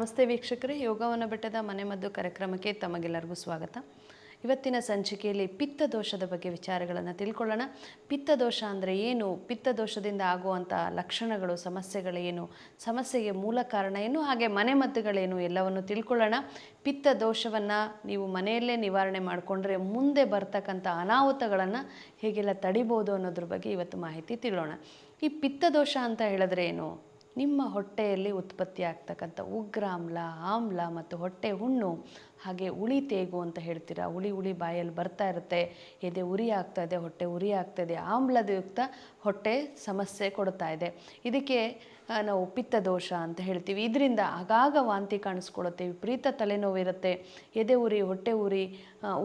ನಮಸ್ತೆ ವೀಕ್ಷಕರೇ, ಯೋಗವನ ಬೆಟ್ಟದ ಮನೆಮದ್ದು ಕಾರ್ಯಕ್ರಮಕ್ಕೆ ತಮಗೆಲ್ಲರಿಗೂ ಸ್ವಾಗತ. ಇವತ್ತಿನ ಸಂಚಿಕೆಯಲ್ಲಿ ಪಿತ್ತದೋಷದ ಬಗ್ಗೆ ವಿಚಾರಗಳನ್ನು ತಿಳ್ಕೊಳ್ಳೋಣ. ಪಿತ್ತದೋಷ ಅಂದರೆ ಏನು, ಪಿತ್ತದೋಷದಿಂದ ಆಗುವಂಥ ಲಕ್ಷಣಗಳು, ಸಮಸ್ಯೆಗಳೇನು, ಸಮಸ್ಯೆಗೆ ಮೂಲ ಕಾರಣ ಏನು, ಹಾಗೆ ಮನೆಮದ್ದುಗಳೇನು ಎಲ್ಲವನ್ನು ತಿಳ್ಕೊಳ್ಳೋಣ. ಪಿತ್ತದೋಷವನ್ನು ನೀವು ಮನೆಯಲ್ಲೇ ನಿವಾರಣೆ ಮಾಡಿಕೊಂಡ್ರೆ ಮುಂದೆ ಬರ್ತಕ್ಕಂಥ ಅನಾಹುತಗಳನ್ನು ಹೇಗೆಲ್ಲ ತಡಿಬೋದು ಅನ್ನೋದ್ರ ಬಗ್ಗೆ ಇವತ್ತು ಮಾಹಿತಿ ತಿಳಿಯೋಣ. ಈ ಪಿತ್ತದೋಷ ಅಂತ ಹೇಳಿದ್ರೆ ಏನು? ನಿಮ್ಮ ಹೊಟ್ಟೆಯಲ್ಲಿ ಉತ್ಪತ್ತಿ ಆಗ್ತಕ್ಕಂಥ ಉಗ್ರ ಆಮ್ಲ ಮತ್ತು ಹೊಟ್ಟೆ ಹುಣ್ಣು, ಹಾಗೆ ಉಳಿ ತೇಗು ಅಂತ ಹೇಳ್ತೀರಾ. ಉಳಿ ಬಾಯಲ್ಲಿ ಬರ್ತಾ ಇರುತ್ತೆ, ಎದೆ ಉರಿ ಆಗ್ತಾ ಇದೆ, ಹೊಟ್ಟೆ ಉರಿ ಆಗ್ತಾ ಇದೆ, ಆಮ್ಲದಯುಕ್ತ ಹೊಟ್ಟೆ ಸಮಸ್ಯೆ ಕೊಡ್ತಾ ಇದೆ. ಇದಕ್ಕೆ ನಾವು ಪಿತ್ತದೋಷ ಅಂತ ಹೇಳ್ತೀವಿ. ಇದರಿಂದ ಆಗಾಗ ವಾಂತಿ ಕಾಣಿಸ್ಕೊಳ್ಳುತ್ತೆ, ವಿಪರೀತ ತಲೆನೋವು ಇರುತ್ತೆ, ಎದೆ ಉರಿ, ಹೊಟ್ಟೆ ಉರಿ,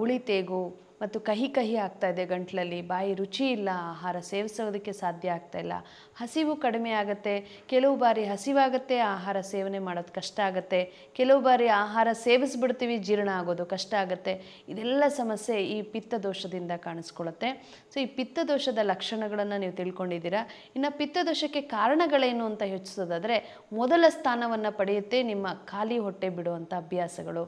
ಉಳಿ ತೇಗು ಮತ್ತು ಕಹಿ ಆಗ್ತಾ ಇದೆ ಗಂಟ್ಲಲ್ಲಿ, ಬಾಯಿ ರುಚಿ ಇಲ್ಲ, ಆಹಾರ ಸೇವಿಸೋದಕ್ಕೆ ಸಾಧ್ಯ ಆಗ್ತಾ ಇಲ್ಲ, ಹಸಿವು ಕಡಿಮೆ ಆಗುತ್ತೆ, ಕೆಲವು ಬಾರಿ ಹಸಿವಾಗುತ್ತೆ, ಆಹಾರ ಸೇವನೆ ಮಾಡೋದು ಕಷ್ಟ ಆಗುತ್ತೆ, ಕೆಲವು ಬಾರಿ ಆಹಾರ ಸೇವಿಸ್ಬಿಡ್ತೀವಿ, ಜೀರ್ಣ ಆಗೋದು ಕಷ್ಟ ಆಗುತ್ತೆ. ಇದೆಲ್ಲ ಸಮಸ್ಯೆ ಈ ಪಿತ್ತದೋಷದಿಂದ ಕಾಣಿಸ್ಕೊಳ್ಳುತ್ತೆ. ಸೊ ಈ ಪಿತ್ತದೋಷದ ಲಕ್ಷಣಗಳನ್ನು ನೀವು ತಿಳ್ಕೊಂಡಿದ್ದೀರಾ. ಇನ್ನು ಪಿತ್ತದೋಷಕ್ಕೆ ಕಾರಣಗಳೇನು ಅಂತ ಯೋಚಿಸೋದಾದರೆ, ಮೊದಲ ಸ್ಥಾನವನ್ನು ಪಡೆಯುತ್ತೆ ನಿಮ್ಮ ಖಾಲಿ ಹೊಟ್ಟೆ ಬಿಡುವಂಥ ಅಭ್ಯಾಸಗಳು.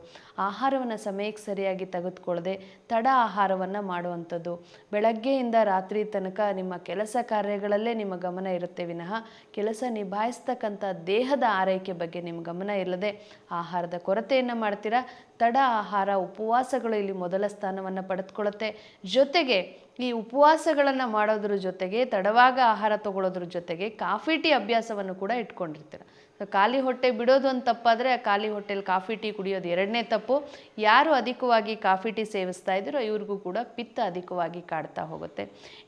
ಆಹಾರವನ್ನು ಸಮಯಕ್ಕೆ ಸರಿಯಾಗಿ ತೆಗೆದುಕೊಳ್ಳದೆ ತಡ ಆಹಾರವನ್ನು ಮಾಡುವಂಥದ್ದು. ಬೆಳಗ್ಗೆಯಿಂದ ರಾತ್ರಿ ತನಕ ನಿಮ್ಮ ಕೆಲಸ ಕಾರ್ಯಗಳಲ್ಲೇ ನಿಮ್ಮ ಗಮನ ಇರುತ್ತೆ ವಿನಃ ಕೆಲಸ ನಿಭಾಯಿಸ್ತಕ್ಕಂಥ ದೇಹದ ಆರೈಕೆ ಬಗ್ಗೆ ನಿಮ್ಮ ಗಮನ ಇಲ್ಲದೆ ಆಹಾರದ ಕೊರತೆಯನ್ನು ಮಾಡ್ತೀರಾ. ತಡ ಆಹಾರ, ಉಪವಾಸಗಳು ಇಲ್ಲಿ ಮೊದಲ ಸ್ಥಾನವನ್ನು ಪಡೆದುಕೊಳ್ಳುತ್ತೆ. ಜೊತೆಗೆ ಈ ಉಪವಾಸಗಳನ್ನು ಮಾಡೋದ್ರ ಜೊತೆಗೆ, ತಡವಾಗ ಆಹಾರ ತಗೊಳ್ಳೋದ್ರ ಜೊತೆಗೆ ಕಾಫಿ ಟೀ ಅಭ್ಯಾಸವನ್ನು ಕೂಡ ಇಟ್ಕೊಂಡಿರ್ತೀರ. ಖಾಲಿ ಹೊಟ್ಟೆ ಬಿಡೋದು ಒಂದು ತಪ್ಪಾದರೆ, ಖಾಲಿ ಹೊಟ್ಟೆಲಿ ಕಾಫಿ ಟೀ ಕುಡಿಯೋದು ಎರಡನೇ ತಪ್ಪು. ಯಾರು ಅಧಿಕವಾಗಿ ಕಾಫಿ ಟೀ ಸೇವಿಸ್ತಾ ಇದ್ದೀರೋ ಇವ್ರಿಗೂ ಕೂಡ ಪಿತ್ತ ಅಧಿಕವಾಗಿ ಕಾಡ್ತಾ ಹೋಗುತ್ತೆ.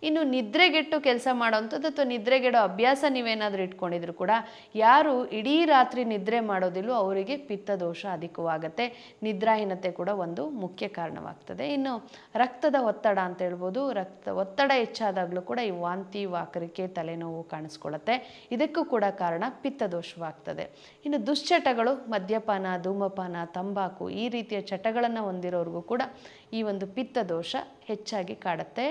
ಇನ್ನು ನಿದ್ರೆಗೆಟ್ಟು ಕೆಲಸ ಮಾಡೋವಂಥದ್ದು ಅಥವಾ ನಿದ್ರೆಗೆಡೋ ಅಭ್ಯಾಸ ನೀವೇನಾದರೂ ಇಟ್ಕೊಂಡಿದ್ರು ಕೂಡ, ಯಾರು ಇಡೀ ರಾತ್ರಿ ನಿದ್ರೆ ಮಾಡೋದಿಲ್ಲೋ ಅವರಿಗೆ ಪಿತ್ತದೋಷ ಅಧಿಕವಾಗುತ್ತೆ. ನಿದ್ರಾಹೀನತೆ ಕೂಡ ಒಂದು ಮುಖ್ಯ ಕಾರಣವಾಗ್ತದೆ. ಇನ್ನು ರಕ್ತದ ಒತ್ತಡ ಅಂತ ಹೇಳ್ಬೋದು. ರಕ್ತ ಒತ್ತಡ ಹೆಚ್ಚಾದಾಗಲೂ ಕೂಡ ಈ ವಾಂತಿ, ವಾಕರಿಕೆ, ತಲೆನೋವು ಕಾಣಿಸ್ಕೊಳ್ಳುತ್ತೆ. ಇದಕ್ಕೂ ಕೂಡ ಕಾರಣ ಪಿತ್ತದೋಷವಾಗ್ತದೆ. ಇನ್ನು ದುಶ್ಚಟಗಳು, ಮದ್ಯಪಾನ, ಧೂಮಪಾನ, ತಂಬಾಕು ಈ ರೀತಿಯ ಚಟಗಳನ್ನು ಹೊಂದಿರೋರಿಗೂ ಕೂಡ ಈ ಒಂದು ಪಿತ್ತದೋಷ ಹೆಚ್ಚಾಗಿ ಕಾಡುತ್ತೆ.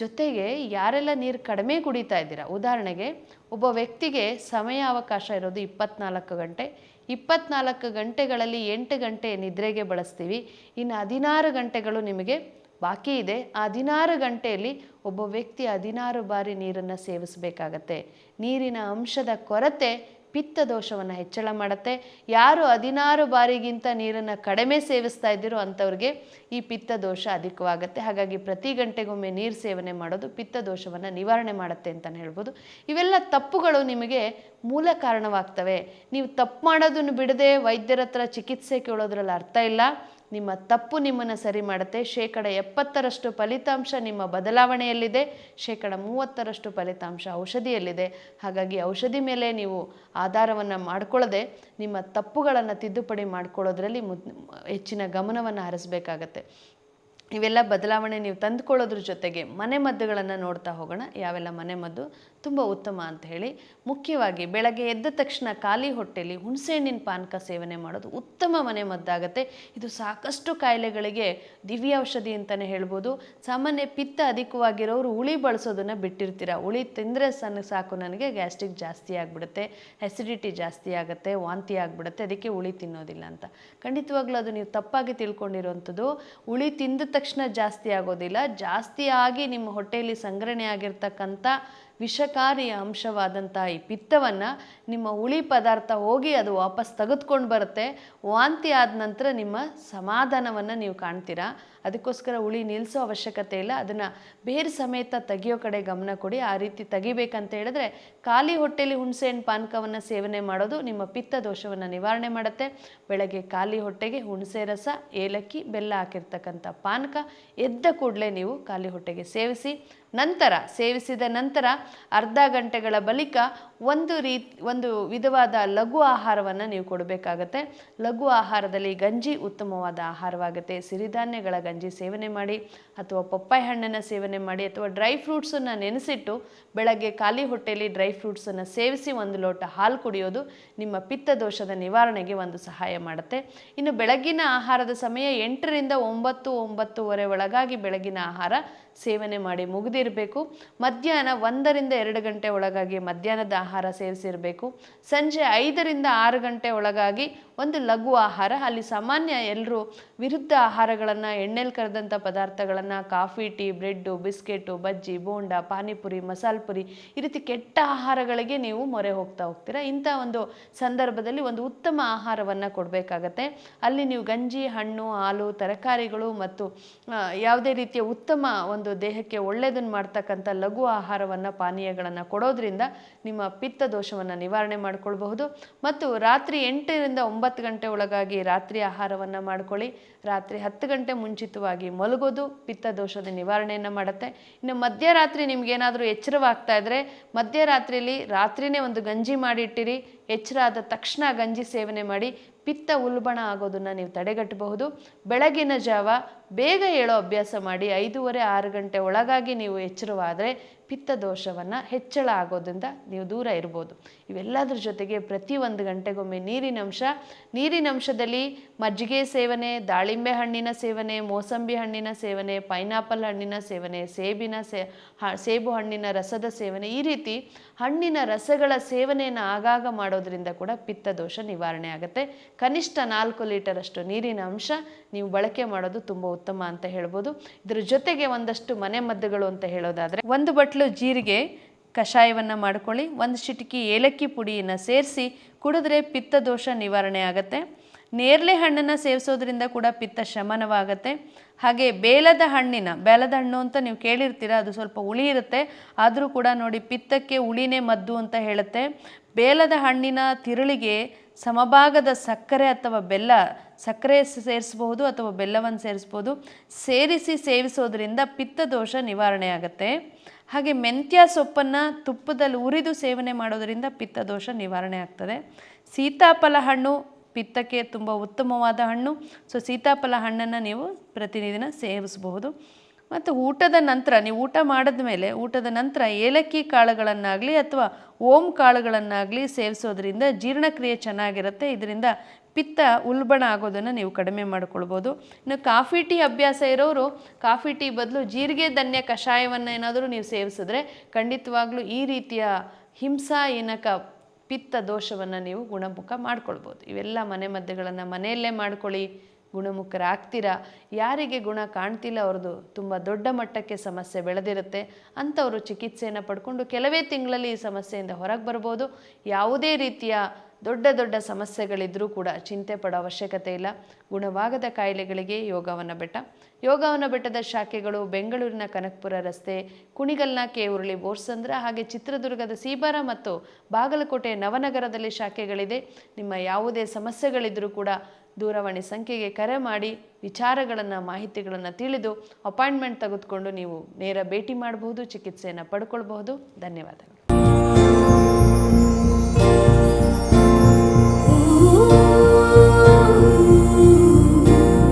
ಜೊತೆಗೆ ಯಾರೆಲ್ಲ ನೀರು ಕಡಿಮೆ ಕುಡಿತಾ ಇದ್ದೀರಾ, ಉದಾಹರಣೆಗೆ ಒಬ್ಬ ವ್ಯಕ್ತಿಗೆ ಸಮಯ ಅವಕಾಶ ಇರೋದು 24 ಗಂಟೆ. 24 ಗಂಟೆಗಳಲ್ಲಿ 8 ಗಂಟೆ ನಿದ್ರೆಗೆ ಬಳಸ್ತೀವಿ, ಇನ್ನು 16 ಗಂಟೆಗಳು ನಿಮಗೆ ಬಾಕಿ ಇದೆ. ಆ 16 ಗಂಟೆಯಲ್ಲಿ ಒಬ್ಬ ವ್ಯಕ್ತಿ 16 ಬಾರಿ ನೀರನ್ನು ಸೇವಿಸಬೇಕಾಗತ್ತೆ. ನೀರಿನ ಅಂಶದ ಕೊರತೆ ಪಿತ್ತದೋಷವನ್ನು ಹೆಚ್ಚಳ ಮಾಡುತ್ತೆ. ಯಾರು 16 ಬಾರಿಗಿಂತ ನೀರನ್ನು ಕಡಿಮೆ ಸೇವಿಸ್ತಾ ಇದ್ದೀರೋ ಅಂಥವ್ರಿಗೆ ಈ ಪಿತ್ತದೋಷ ಅಧಿಕವಾಗುತ್ತೆ. ಹಾಗಾಗಿ ಪ್ರತಿ ಗಂಟೆಗೊಮ್ಮೆ ನೀರು ಸೇವನೆ ಮಾಡೋದು ಪಿತ್ತದೋಷವನ್ನು ನಿವಾರಣೆ ಮಾಡುತ್ತೆ ಅಂತಲೇ ಹೇಳ್ಬೋದು. ಇವೆಲ್ಲ ತಪ್ಪುಗಳು ನಿಮಗೆ ಮೂಲ ಕಾರಣವಾಗ್ತವೆ. ನೀವು ತಪ್ಪು ಮಾಡೋದನ್ನು ಬಿಡದೆ ವೈದ್ಯರ ಹತ್ರ ಚಿಕಿತ್ಸೆ ಕೇಳೋದ್ರಲ್ಲಿ ಅರ್ಥ ಇಲ್ಲ. ನಿಮ್ಮ ತಪ್ಪು ನಿಮ್ಮನ್ನು ಸರಿ ಮಾಡುತ್ತೆ. 70% ಫಲಿತಾಂಶ ನಿಮ್ಮ ಬದಲಾವಣೆಯಲ್ಲಿದೆ, 30% ಫಲಿತಾಂಶ ಔಷಧಿಯಲ್ಲಿದೆ. ಹಾಗಾಗಿ ಔಷಧಿ ಮೇಲೆ ನೀವು ಆಧಾರವನ್ನು ಮಾಡಿಕೊಳ್ಳದೆ ನಿಮ್ಮ ತಪ್ಪುಗಳನ್ನು ತಿದ್ದುಪಡಿ ಮಾಡಿಕೊಳ್ಳೋದ್ರಲ್ಲಿ ಹೆಚ್ಚಿನ ಗಮನವನ್ನು ಹರಿಸಬೇಕಾಗತ್ತೆ. ಇವೆಲ್ಲ ಬದಲಾವಣೆ ನೀವು ತಂದುಕೊಳ್ಳೋದ್ರ ಜೊತೆಗೆ ಮನೆಮದ್ದುಗಳನ್ನು ನೋಡ್ತಾ ಹೋಗೋಣ. ಯಾವೆಲ್ಲ ಮನೆಮದ್ದು ತುಂಬ ಉತ್ತಮ ಅಂತ ಹೇಳಿ. ಮುಖ್ಯವಾಗಿ ಬೆಳಗ್ಗೆ ಎದ್ದ ತಕ್ಷಣ ಖಾಲಿ ಹೊಟ್ಟೆಯಲ್ಲಿ ಹುಣಸೆಹಣ್ಣಿನ ಪಾನಕ ಸೇವನೆ ಮಾಡೋದು ಉತ್ತಮ ಮನೆಮದ್ದಾಗತ್ತೆ. ಇದು ಸಾಕಷ್ಟು ಕಾಯಿಲೆಗಳಿಗೆ ದಿವ್ಯ ಔಷಧಿ ಅಂತಲೇ ಹೇಳ್ಬೋದು. ಸಾಮಾನ್ಯ ಪಿತ್ತ ಅಧಿಕವಾಗಿರೋರು ಹುಳಿ ಬಳಸೋದನ್ನು ಬಿಟ್ಟಿರ್ತೀರ. ಹುಳಿ ತಿಂದರೆ ಸಾಕು ನನಗೆ ಗ್ಯಾಸ್ಟ್ರಿಕ್ ಜಾಸ್ತಿ ಆಗಿಬಿಡುತ್ತೆ, ಅಸಿಡಿಟಿ ಜಾಸ್ತಿ ಆಗುತ್ತೆ, ವಾಂತಿ ಆಗಿಬಿಡುತ್ತೆ, ಅದಕ್ಕೆ ಹುಳಿ ತಿನ್ನೋದಿಲ್ಲ ಅಂತ. ಖಂಡಿತವಾಗ್ಲೂ ಅದು ನೀವು ತಪ್ಪಾಗಿ ತಿಳ್ಕೊಂಡಿರೋವಂಥದ್ದು. ಹುಳಿ ತಿಂದ ತಕ್ಷಣ ಜಾಸ್ತಿ ಆಗೋದಿಲ್ಲ. ಜಾಸ್ತಿ ಆಗಿ ನಿಮ್ಮ ಹೊಟ್ಟೆಯಲ್ಲಿ ಸಂಗ್ರಹಣೆ ಆಗಿರ್ತಕ್ಕಂಥ ವಿಷಕಾರಿ ಅಂಶವಾದಂಥ ಈ ಪಿತ್ತವನ್ನು ನಿಮ್ಮ ಹುಳಿ ಪದಾರ್ಥ ಹೋಗಿ ಅದು ವಾಪಸ್ ತೆಗೆದುಕೊಂಡು ಬರುತ್ತೆ. ವಾಂತಿ ಆದ ನಂತರ ನಿಮ್ಮ ಸಮಾಧಾನವನ್ನು ನೀವು ಕಾಣ್ತೀರಾ. ಅದಕ್ಕೋಸ್ಕರ ಹುಳಿ ನಿಲ್ಲಿಸೋ ಅವಶ್ಯಕತೆ ಇಲ್ಲ. ಅದನ್ನು ಬೇರೆ ಸಮೇತ ತೆಗಿಯೋ ಕಡೆ ಗಮನ ಕೊಡಿ. ಆ ರೀತಿ ತೆಗಿಬೇಕಂತ ಹೇಳಿದ್ರೆ ಖಾಲಿ ಹೊಟ್ಟೆಯಲ್ಲಿ ಹುಣಸೆಹಣ್ಣು ಪಾನಕವನ್ನು ಸೇವನೆ ಮಾಡೋದು ನಿಮ್ಮ ಪಿತ್ತದೋಷವನ್ನು ನಿವಾರಣೆ ಮಾಡುತ್ತೆ. ಬೆಳಗ್ಗೆ ಖಾಲಿ ಹೊಟ್ಟೆಗೆ ಹುಣಸೆ ರಸ, ಏಲಕ್ಕಿ, ಬೆಲ್ಲ ಹಾಕಿರ್ತಕ್ಕಂಥ ಪಾನಕ ಎದ್ದ ಕೂಡಲೇ ನೀವು ಖಾಲಿ ಹೊಟ್ಟೆಗೆ ಸೇವಿಸಿದ ನಂತರ ಅರ್ಧ ಗಂಟೆಗಳ ಬಳಿಕ ಒಂದು ವಿಧವಾದ ಲಘು ಆಹಾರವನ್ನು ನೀವು ಕೊಡಬೇಕಾಗತ್ತೆ. ಲಘು ಆಹಾರದಲ್ಲಿ ಗಂಜಿ ಉತ್ತಮವಾದ ಆಹಾರವಾಗುತ್ತೆ. ಸಿರಿಧಾನ್ಯಗಳ ಗಂಜಿ ಸೇವನೆ ಮಾಡಿ, ಅಥವಾ ಪಪ್ಪಾಯ ಹಣ್ಣನ್ನು ಸೇವನೆ ಮಾಡಿ, ಅಥವಾ ಡ್ರೈ ಫ್ರೂಟ್ಸನ್ನು ನೆನೆಸಿಟ್ಟು ಬೆಳಗ್ಗೆ ಖಾಲಿ ಹೊಟ್ಟೆಯಲ್ಲಿ ಡ್ರೈ ಫ್ರೂಟ್ಸನ್ನು ಸೇವಿಸಿ 1 ಲೋಟ ಹಾಲು ಕುಡಿಯೋದು ನಿಮ್ಮ ಪಿತ್ತದೋಷದ ನಿವಾರಣೆಗೆ ಒಂದು ಸಹಾಯ ಮಾಡುತ್ತೆ. ಇನ್ನು ಬೆಳಗ್ಗಿನ ಆಹಾರದ ಸಮಯ 8ರಿಂದ 9-9:30 ಒಳಗಾಗಿ ಬೆಳಗಿನ ಆಹಾರ ಸೇವನೆ ಮಾಡಿ ಮುಗಿದಿರಬೇಕು. ಮಧ್ಯಾಹ್ನ 1ರಿಂದ 2 ಗಂಟೆ ಒಳಗಾಗಿ ಮಧ್ಯಾಹ್ನದ ಆಹಾರ ಸೇವಿಸಿರಬೇಕು. ಸಂಜೆ 5ರಿಂದ 6 ಗಂಟೆ ಒಳಗಾಗಿ ಒಂದು ಲಘು ಆಹಾರ. ಅಲ್ಲಿ ಸಾಮಾನ್ಯ ಎಲ್ಲರೂ ವಿರುದ್ಧ ಆಹಾರಗಳನ್ನು, ಎಣ್ಣೆಲಿ ಕರೆದಂಥ ಪದಾರ್ಥಗಳನ್ನು, ಕಾಫಿ, ಟೀ, ಬ್ರೆಡ್ಡು, ಬಿಸ್ಕೆಟು, ಬಜ್ಜಿ, ಬೋಂಡ, ಪಾನಿಪುರಿ, ಮಸಾಲೆ ಪುರಿ, ಈ ರೀತಿ ಕೆಟ್ಟ ಆಹಾರಗಳಿಗೆ ನೀವು ಮೊರೆ ಹೋಗ್ತೀರಾ. ಇಂಥ ಒಂದು ಸಂದರ್ಭದಲ್ಲಿ ಒಂದು ಉತ್ತಮ ಆಹಾರವನ್ನು ಕೊಡಬೇಕಾಗತ್ತೆ. ಅಲ್ಲಿ ನೀವು ಗಂಜಿ, ಹಣ್ಣು, ಹಾಲು, ತರಕಾರಿಗಳು ಮತ್ತು ಯಾವುದೇ ರೀತಿಯ ಉತ್ತಮ ಒಂದು ದೇಹಕ್ಕೆ ಒಳ್ಳೆಯದನ್ನು ಮಾಡ್ತಕ್ಕಂಥ ಲಘು ಆಹಾರವನ್ನು, ಪಾನೀಯಗಳನ್ನು ಕೊಡೋದ್ರಿಂದ ನಿಮ್ಮ ಪಿತ್ತ ದೋಷವನ್ನು ನಿವಾರಣೆ ಮಾಡಿಕೊಳ್ಬಹುದು. ಮತ್ತು ರಾತ್ರಿ 8 ರಿಂದ 9 ಗಂಟೆ ಒಳಗಾಗಿ ರಾತ್ರಿ ಆಹಾರವನ್ನು ಮಾಡ್ಕೊಳ್ಳಿ. ರಾತ್ರಿ 10 ಗಂಟೆ ಮುಂಚಿತವಾಗಿ ಮಲಗೋದು ಪಿತ್ತ ದೋಷದ ನಿವಾರಣೆಯನ್ನು ಮಾಡುತ್ತೆ. ಇನ್ನು ಮಧ್ಯರಾತ್ರಿ ನಿಮಗೇನಾದರೂ ಎಚ್ಚರವಾಗ್ತಾ ಇದ್ದರೆ ಮಧ್ಯರಾತ್ರಿಯಲ್ಲಿ ರಾತ್ರಿನೇ ಒಂದು ಗಂಜಿ ಮಾಡಿಟ್ಟಿರಿ. ಎಚ್ಚರ ಆದ ತಕ್ಷಣ ಗಂಜಿ ಸೇವನೆ ಮಾಡಿ ಪಿತ್ತ ಉಲ್ಬಣ ಆಗೋದನ್ನು ನೀವು ತಡೆಗಟ್ಟಬಹುದು. ಬೆಳಗಿನ ಜಾವ ಬೇಗ ಏಳೋ ಅಭ್ಯಾಸ ಮಾಡಿ. 5:30-6 ಗಂಟೆ ಒಳಗಾಗಿ ನೀವು ಎಚ್ಚರವಾದರೆ ಪಿತ್ತ ದೋಷವನ್ನು ಹೆಚ್ಚಳ ಆಗೋದ್ರಿಂದ ನೀವು ದೂರ ಇರ್ಬೋದು. ಇವೆಲ್ಲದರ ಜೊತೆಗೆ ಪ್ರತಿ 1 ಗಂಟೆಗೊಮ್ಮೆ ನೀರಿನಂಶದಲ್ಲಿ ಮಜ್ಜಿಗೆ ಸೇವನೆ, ದಾಳಿಂಬೆ ಹಣ್ಣಿನ ಸೇವನೆ, ಮೋಸಂಬಿ ಹಣ್ಣಿನ ಸೇವನೆ, ಪೈನಾಪಲ್ ಹಣ್ಣಿನ ಸೇವನೆ, ಸೇಬು ಹಣ್ಣಿನ ರಸದ ಸೇವನೆ, ಈ ರೀತಿ ಹಣ್ಣಿನ ರಸಗಳ ಸೇವನೆಯನ್ನು ಆಗಾಗ ಮಾಡೋದ್ರಿಂದ ಕೂಡ ಪಿತ್ತ ದೋಷ ನಿವಾರಣೆ ಆಗುತ್ತೆ. ಕನಿಷ್ಠ 4 ಲೀಟರಷ್ಟು ನೀರಿನ ಅಂಶ ನೀವು ಬಳಕೆ ಮಾಡೋದು ತುಂಬ ಉತ್ತಮ ಅಂತ ಹೇಳ್ಬೋದು. ಇದರ ಜೊತೆಗೆ ಒಂದಷ್ಟು ಮನೆಮದ್ದುಗಳು ಅಂತ ಹೇಳೋದಾದರೆ, 1 ಬಟ್ಲು ಜೀರಿಗೆ ಕಷಾಯವನ್ನು ಮಾಡ್ಕೊಳ್ಳಿ. 1 ಚಿಟಿಕೆ ಏಲಕ್ಕಿ ಪುಡಿಯನ್ನು ಸೇರಿಸಿ ಕುಡಿದ್ರೆ ಪಿತ್ತ ದೋಷ ನಿವಾರಣೆ ಆಗುತ್ತೆ. ನೇರಳೆ ಹಣ್ಣನ್ನು ಸೇವಿಸೋದ್ರಿಂದ ಕೂಡ ಪಿತ್ತ ಶಮನವಾಗುತ್ತೆ. ಹಾಗೆ ಬೇಲದ ಹಣ್ಣು ಅಂತ ನೀವು ಕೇಳಿರ್ತೀರ, ಅದು ಸ್ವಲ್ಪ ಹುಳಿ ಇರುತ್ತೆ, ಆದರೂ ಕೂಡ ನೋಡಿ ಪಿತ್ತಕ್ಕೆ ಹುಳಿನೇ ಮದ್ದು ಅಂತ ಹೇಳುತ್ತೆ. ಬೇಲದ ಹಣ್ಣಿನ ತಿರುಳಿಗೆ ಸಮಭಾಗದ ಸಕ್ಕರೆ ಅಥವಾ ಸಕ್ಕರೆ ಸೇರಿಸ್ಬೋದು ಅಥವಾ ಬೆಲ್ಲವನ್ನು ಸೇರಿಸ್ಬೋದು. ಸೇರಿಸಿ ಸೇವಿಸೋದ್ರಿಂದ ಪಿತ್ತ ದೋಷ ನಿವಾರಣೆ ಆಗುತ್ತೆ. ಹಾಗೆ ಮೆಂತ್ಯ ಸೊಪ್ಪನ್ನು ತುಪ್ಪದಲ್ಲಿ ಹುರಿದು ಸೇವನೆ ಮಾಡೋದರಿಂದ ಪಿತ್ತ ದೋಷ ನಿವಾರಣೆ ಆಗ್ತದೆ. ಸೀತಾಫಲ ಹಣ್ಣು ಪಿತ್ತಕ್ಕೆ ತುಂಬ ಉತ್ತಮವಾದ ಹಣ್ಣು. ಸೀತಾಫಲ ಹಣ್ಣನ್ನು ನೀವು ಪ್ರತಿದಿನ ಸೇವಿಸಬಹುದು. ಮತ್ತು ನೀವು ಊಟ ಮಾಡಿದ ಮೇಲೆ ಊಟದ ನಂತರ ಏಲಕ್ಕಿ ಕಾಳುಗಳನ್ನಾಗಲಿ ಅಥವಾ ಓಂ ಕಾಳುಗಳನ್ನಾಗಲಿ ಸೇವಿಸೋದ್ರಿಂದ ಜೀರ್ಣಕ್ರಿಯೆ ಚೆನ್ನಾಗಿರುತ್ತೆ. ಇದರಿಂದ ಪಿತ್ತ ಉಲ್ಬಣ ಆಗೋದನ್ನು ನೀವು ಕಡಿಮೆ ಮಾಡಿಕೊಳ್ಬೋದು. ಇನ್ನು ಕಾಫಿ ಟೀ ಅಭ್ಯಾಸ ಇರೋರು ಕಾಫಿ ಟೀ ಬದಲು ಜೀರಿಗೆ ಧನ್ಯ ಕಷಾಯವನ್ನು ಏನಾದರೂ ನೀವು ಸೇವಿಸಿದ್ರೆ ಖಂಡಿತವಾಗ್ಲೂ ಈ ರೀತಿಯ ಹಿಂಸಾಹೀನಕ ಪಿತ್ತ ದೋಷವನ್ನು ನೀವು ಗುಣಮುಖ ಮಾಡ್ಕೊಳ್ಬೋದು. ಇವೆಲ್ಲ ಮನೆಮದ್ದುಗಳನ್ನು ಮನೆಯಲ್ಲೇ ಮಾಡ್ಕೊಳ್ಳಿ, ಗುಣಮುಖರಾಗ್ತೀರಾ. ಯಾರಿಗೆ ಗುಣ ಕಾಣ್ತಿಲ್ಲ, ಅವ್ರದ್ದು ತುಂಬ ದೊಡ್ಡ ಮಟ್ಟಕ್ಕೆ ಸಮಸ್ಯೆ ಬೆಳೆದಿರುತ್ತೆ, ಅಂಥವರು ಚಿಕಿತ್ಸೆಯನ್ನು ಪಡ್ಕೊಂಡು ಕೆಲವೇ ತಿಂಗಳಲ್ಲಿ ಈ ಸಮಸ್ಯೆಯಿಂದ ಹೊರಗೆ ಬರ್ಬೋದು. ಯಾವುದೇ ರೀತಿಯ ದೊಡ್ಡ ಸಮಸ್ಯೆಗಳಿದ್ರೂ ಕೂಡ ಚಿಂತೆ ಪಡೋ ಅವಶ್ಯಕತೆ ಇಲ್ಲ. ಗುಣವಾಗದ ಕಾಯಿಲೆಗಳಿಗೆ ಯೋಗವನ ಬೆಟ್ಟದ ಶಾಖೆಗಳು ಬೆಂಗಳೂರಿನ ಕನಕಪುರ ರಸ್ತೆ, ಕುಣಿಗಲ್ನ ಕೆ.ಉರುಳಿ ಬೋರ್ಸಂದ್ರ, ಹಾಗೆ ಚಿತ್ರದುರ್ಗದ ಸೀಬಾರ ಮತ್ತು ಬಾಗಲಕೋಟೆ ನವನಗರದಲ್ಲಿ ಶಾಖೆಗಳಿದೆ. ನಿಮ್ಮ ಯಾವುದೇ ಸಮಸ್ಯೆಗಳಿದ್ರೂ ಕೂಡ ದೂರವಾಣಿ ಸಂಖ್ಯೆಗೆ ಕರೆ ಮಾಡಿ ಮಾಹಿತಿಗಳನ್ನು ತಿಳಿದು ಅಪಾಯಿಂಟ್ಮೆಂಟ್ ತೆಗೆದುಕೊಂಡು ನೀವು ನೇರ ಭೇಟಿ ಮಾಡಬಹುದು, ಚಿಕಿತ್ಸೆಯನ್ನು ಪಡ್ಕೊಳ್ಬಹುದು. ಧನ್ಯವಾದಗಳು.